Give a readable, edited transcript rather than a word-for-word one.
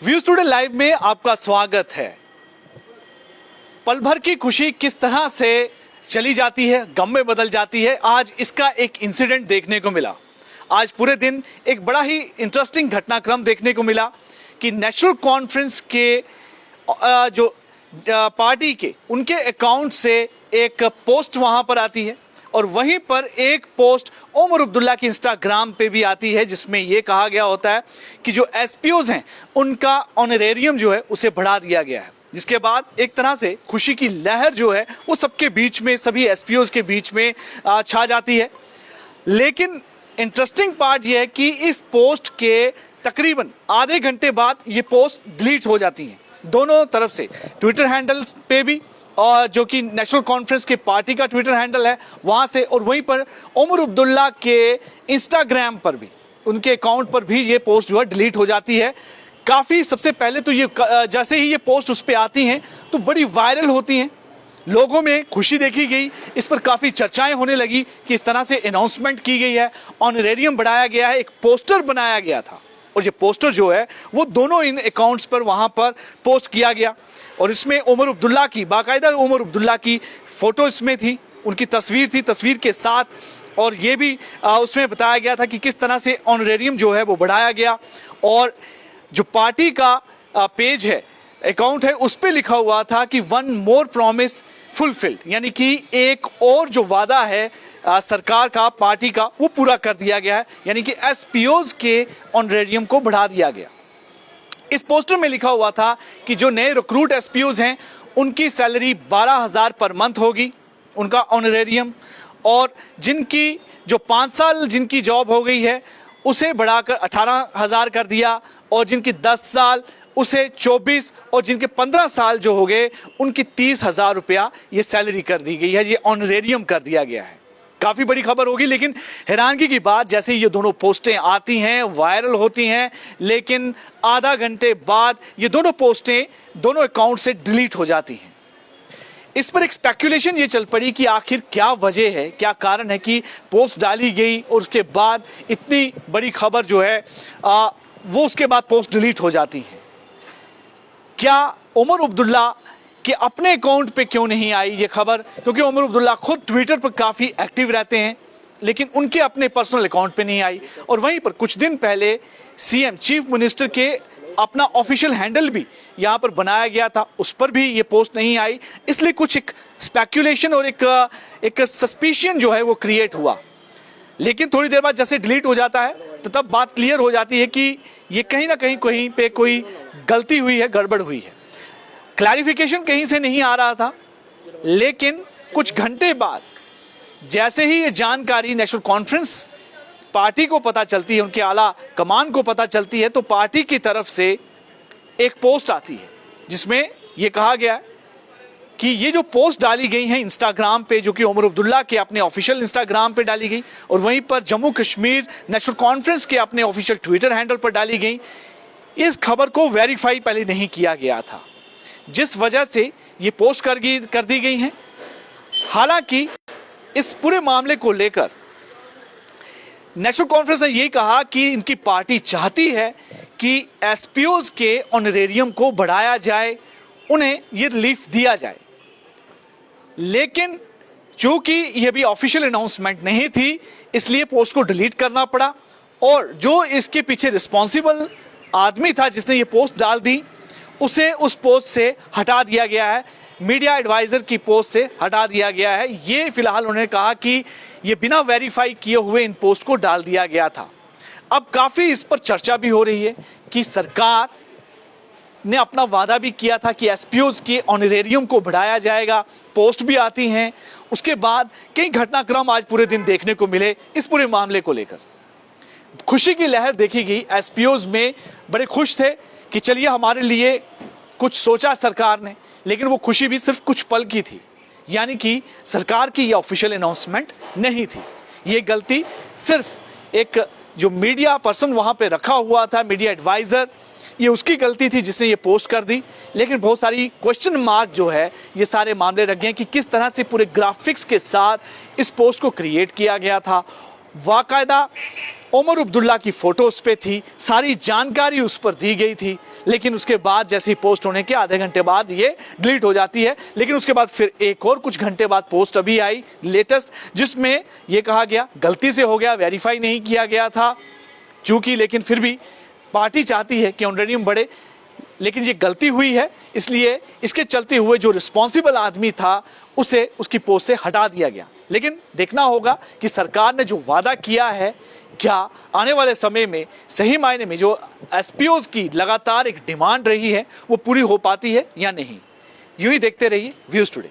Views today live में आपका स्वागत है। पल भर की खुशी किस तरह से चली जाती है, गम में बदल जाती है, आज इसका एक इंसिडेंट देखने को मिला। आज पूरे दिन एक बड़ा ही इंटरेस्टिंग घटनाक्रम देखने को मिला कि नेशनल कॉन्फ्रेंस के जो पार्टी के उनके अकाउंट से एक पोस्ट वहां पर आती है और वहीं पर एक पोस्ट ओमर अब्दुल्ला की इंस्टाग्राम पे भी आती है जिसमें यह कहा गया होता है कि जो एसपीओज हैं उनका ऑनरेरियम जो है उसे बढ़ा दिया गया है। जिसके बाद एक तरह से खुशी की लहर जो है वो सबके बीच में, सभी एसपीओज के बीच में छा जाती है। लेकिन इंटरेस्टिंग पार्ट यह है कि इस पोस्ट के तकरीबन आधे घंटे बाद ये पोस्ट डिलीट हो जाती है, दोनों तरफ से, ट्विटर हैंडल पे भी और जो कि नेशनल कॉन्फ्रेंस के पार्टी का ट्विटर हैंडल है वहां से, और वहीं पर ओमर अब्दुल्ला के इंस्टाग्राम पर भी, उनके अकाउंट पर भी ये पोस्ट जो है डिलीट हो जाती है। काफी सबसे पहले तो ये जैसे ही ये पोस्ट उस पर आती हैं तो बड़ी वायरल होती हैं, लोगों में खुशी देखी गई, इस पर काफी चर्चाएं होने लगी कि इस तरह से अनाउंसमेंट की गई है, ऑनरेरियम बढ़ाया गया है, एक पोस्टर बनाया गया था और ये पोस्टर जो है वो दोनों इन अकाउंट्स पर वहां पर पोस्ट किया गया और इसमें ओमर अब्दुल्ला की, बाकायदा ओमर अब्दुल्ला की फोटो इसमें थी, उनकी तस्वीर थी, तस्वीर के साथ, और ये भी उसमें बताया गया था कि किस तरह से ऑनरेरियम जो है वो बढ़ाया गया। और जो पार्टी का पेज है, अकाउंट है, उस पर लिखा हुआ था कि वन मोर प्रॉमिस फुलफिल्ड, यानी कि एक और जो वादा है सरकार का, पार्टी का, वो पूरा कर दिया गया है, यानी कि एसपीओज के ऑनरेरियम को बढ़ा दिया गया। इस पोस्टर में लिखा हुआ था कि जो नए रिक्रूट एसपीओज हैं उनकी सैलरी 12,000 पर मंथ होगी, उनका ऑनरेरियम, और जिनकी जो 5 साल जिनकी जॉब हो गई है उसे बढ़ाकर 18,000 कर दिया, और जिनकी 10 साल उसे 24, और जिनके 15 साल जो हो गए उनकी 30,000 रुपया ये सैलरी कर दी गई है, ये ऑनरेरियम कर दिया गया है। काफी बड़ी खबर होगी, लेकिन हैरानगी की बात, जैसे ये दोनों पोस्टें आती हैं, वायरल होती हैं, लेकिन आधा घंटे बाद ये दोनों पोस्टें दोनों अकाउंट से डिलीट हो जाती हैं। इस पर एक स्पेकुलेशन ये चल पड़ी कि आखिर क्या वजह है, क्या कारण है कि पोस्ट डाली गई और उसके बाद इतनी बड़ी खबर जो है वो उसके बाद पोस्ट डिलीट हो जाती है। क्या ओमर अब्दुल्ला कि अपने अकाउंट पे क्यों नहीं आई ये खबर, क्योंकि ओमर अब्दुल्ला खुद ट्विटर पर काफ़ी एक्टिव रहते हैं, लेकिन उनके अपने पर्सनल अकाउंट पे नहीं आई। और वहीं पर कुछ दिन पहले सीएम, चीफ मिनिस्टर के अपना ऑफिशियल हैंडल भी यहाँ पर बनाया गया था, उस पर भी ये पोस्ट नहीं आई, इसलिए कुछ एक स्पेक्यूलेशन और एक सस्पिशन जो है वो क्रिएट हुआ। लेकिन थोड़ी देर बाद जैसे डिलीट हो जाता है तो तब बात क्लियर हो जाती है कि ये कहीं ना कहीं पे कोई गलती हुई है, गड़बड़ हुई है। क्लैरिफिकेशन कहीं से नहीं आ रहा था, लेकिन कुछ घंटे बाद जैसे ही ये जानकारी नेशनल कॉन्फ्रेंस पार्टी को पता चलती है, उनके आला कमान को पता चलती है, तो पार्टी की तरफ से एक पोस्ट आती है जिसमें ये कहा गया कि ये जो पोस्ट डाली गई है इंस्टाग्राम पे, जो कि ओमर अब्दुल्ला के अपने ऑफिशियल इंस्टाग्राम पे डाली गई और वहीं पर जम्मू कश्मीर नेशनल कॉन्फ्रेंस के अपने ऑफिशियल ट्विटर हैंडल पर डाली गई, इस खबर को वेरीफाई पहले नहीं किया गया था, जिस वजह से ये पोस्ट कर दी गई हैं। हालांकि इस पूरे मामले को लेकर नेशनल कॉन्फ्रेंस ने यही कहा कि इनकी पार्टी चाहती है कि एसपीओज के ऑनरेरियम को बढ़ाया जाए, उन्हें ये रिलीफ दिया जाए, लेकिन चूंकि ये भी ऑफिशियल अनाउंसमेंट नहीं थी इसलिए पोस्ट को डिलीट करना पड़ा, और जो इसके पीछे रिस्पॉन्सिबल आदमी था जिसने ये पोस्ट डाल दी उसे उस पोस्ट से हटा दिया गया है, मीडिया एडवाइजर की पोस्ट से हटा दिया गया है। ये फिलहाल उन्होंने कहा कि ये बिना वेरीफाई किए हुए इन पोस्ट को डाल दिया गया था। अब काफी इस पर चर्चा भी हो रही है कि सरकार ने अपना वादा भी किया था कि एसपीओज के ऑनरेरियम को बढ़ाया जाएगा, पोस्ट भी आती हैं, उसके बाद कई घटनाक्रम आज पूरे दिन देखने को मिले। इस पूरे मामले को लेकर खुशी की लहर देखी गई, एसपीओज में बड़े खुश थे कि चलिए हमारे लिए कुछ सोचा सरकार ने, लेकिन वो खुशी भी सिर्फ कुछ पल की थी, यानी कि सरकार की ये ऑफिशियल अनाउंसमेंट नहीं थी। ये गलती सिर्फ एक जो मीडिया पर्सन वहां पे रखा हुआ था, मीडिया एडवाइजर, ये उसकी गलती थी जिसने ये पोस्ट कर दी। लेकिन बहुत सारी क्वेश्चन मार्क जो है ये सारे मामले रख गए कि किस तरह से पूरे ग्राफिक्स के साथ इस पोस्ट को क्रिएट किया गया था, वाकायदा उमर अब्दुल्ला की फोटो उस पे थी, सारी जानकारी उस पर दी गई थी, लेकिन उसके बाद जैसे ही पोस्ट होने के आधे घंटे बाद ये डिलीट हो जाती है। लेकिन उसके बाद फिर एक और कुछ घंटे बाद पोस्ट अभी आई लेटेस्ट, जिसमें यह कहा गया गलती से हो गया, वेरीफाई नहीं किया गया था चूंकि, लेकिन फिर भी पार्टी चाहती है कि ऑनरेडियम बढ़े, लेकिन ये गलती हुई है, इसलिए इसके चलते हुए जो रिस्पॉन्सिबल आदमी था उसे उसकी पोस्ट से हटा दिया गया। लेकिन देखना होगा कि सरकार ने जो वादा किया है, क्या आने वाले समय में सही मायने में जो एसपीओज की लगातार एक डिमांड रही है वो पूरी हो पाती है या नहीं। यूं ही देखते रहिए व्यूज टुडे।